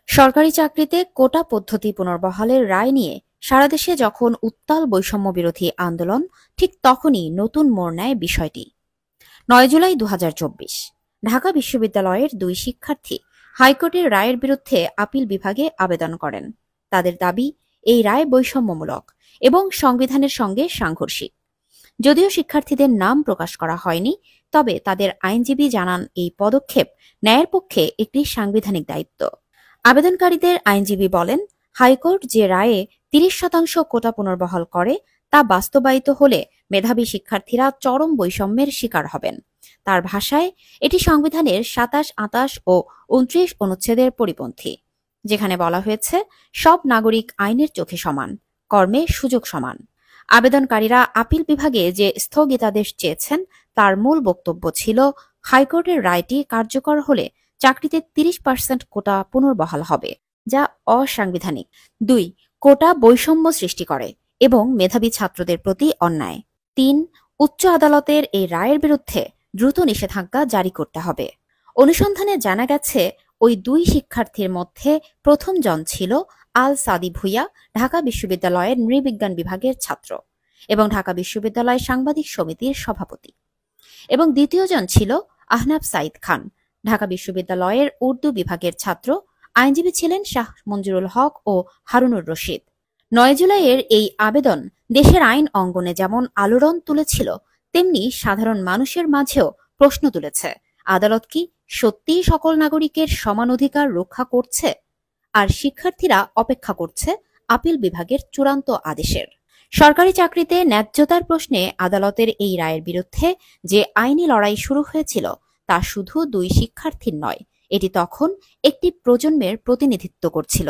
সরকারি চাকরিতে কোটা পদ্ধতি পুনর্বহালের রায় নিয়ে সারা দেশে যখন উত্তাল বৈষম্য বিরোধী আন্দোলন, ঠিক তখনই নতুন মোড় নেয় বিষয়টি। ৯ জুলাই ২০২৪ ঢাকা বিশ্ববিদ্যালয়ের দুই শিক্ষার্থী হাইকোর্টের রায়ের বিরুদ্ধে আপিল বিভাগে আবেদন করেন। তাদের দাবি, এই রায় বৈষম্যমূলক এবং সংবিধানের সঙ্গে সাংঘর্ষিক। যদিও শিক্ষার্থীদের নাম প্রকাশ করা হয়নি, তবে তাদের আইনজীবী জানান এই পদক্ষেপ ন্যায়ের পক্ষে একটি সাংবিধানিক দায়িত্ব। আবেদনকারীদের আইনজীবী বলেন, হাইকোর্ট যে রায়ে ৩০% কোটা পুনর্বহাল করে তা বাস্তবায়িত হলে মেধাবী শিক্ষার্থীরা চরম বৈষম্যের শিকার হবেন। তার ভাষায়, এটি সংবিধানের ২৭, ২৮ ও ২৯ অনুচ্ছেদের পরিপন্থী, যেখানে বলা হয়েছে সব নাগরিক আইনের চোখে সমান, কর্মে সুযোগ সমান। আবেদনকারীরা আপিল বিভাগে যে স্থগিতাদেশ চেয়েছেন তার মূল বক্তব্য ছিল, হাইকোর্টের রায়টি কার্যকর হলে চাকরিতে ৩০% কোটা পুনর্বহাল হবে, যা অসাংবিধানিক। ২. কোটা বৈষম্য সৃষ্টি করে এবং মেধাবী ছাত্রদের প্রতি অন্যায়। ৩. উচ্চ আদালতের এই রায়ের বিরুদ্ধে দ্রুত নিষেধাজ্ঞা জারি করতে হবে। অনুসন্ধানে জানা গেছে, ওই দুই শিক্ষার্থীর মধ্যে প্রথমজন ছিল আল সাদি ভুইয়া, ঢাকা বিশ্ববিদ্যালয়ের নৃবিজ্ঞান বিভাগের ছাত্র এবং ঢাকা বিশ্ববিদ্যালয় সাংবাদিক সমিতির সভাপতি, এবং দ্বিতীয়জন ছিল আহনাফ সাঈদ খান, ঢাকা বিশ্ববিদ্যালয়ের উর্দু বিভাগের ছাত্র। আইনজীবী ছিলেন শাহ মঞ্জুরুল হক ও হারুনুর রশিদ। ৯ জুলাইয়ের এই আবেদন দেশের আইন অঙ্গনে যেমন আলোড়ন তুলেছিল, তেমনি সাধারণ মানুষের মাঝেও প্রশ্ন তুলেছে, আদালত কি সত্যিই সকল নাগরিকের সমান অধিকার রক্ষা করছে? আর শিক্ষার্থীরা অপেক্ষা করছে আপিল বিভাগের চূড়ান্ত আদেশের। সরকারি চাকরিতে ন্যায্যতার প্রশ্নে আদালতের এই রায়ের বিরুদ্ধে যে আইনি লড়াই শুরু হয়েছিল, তা শুধু দুই শিক্ষার্থীর নয়, এটি তখন একটি প্রজন্মের প্রতিনিধিত্ব করছিল।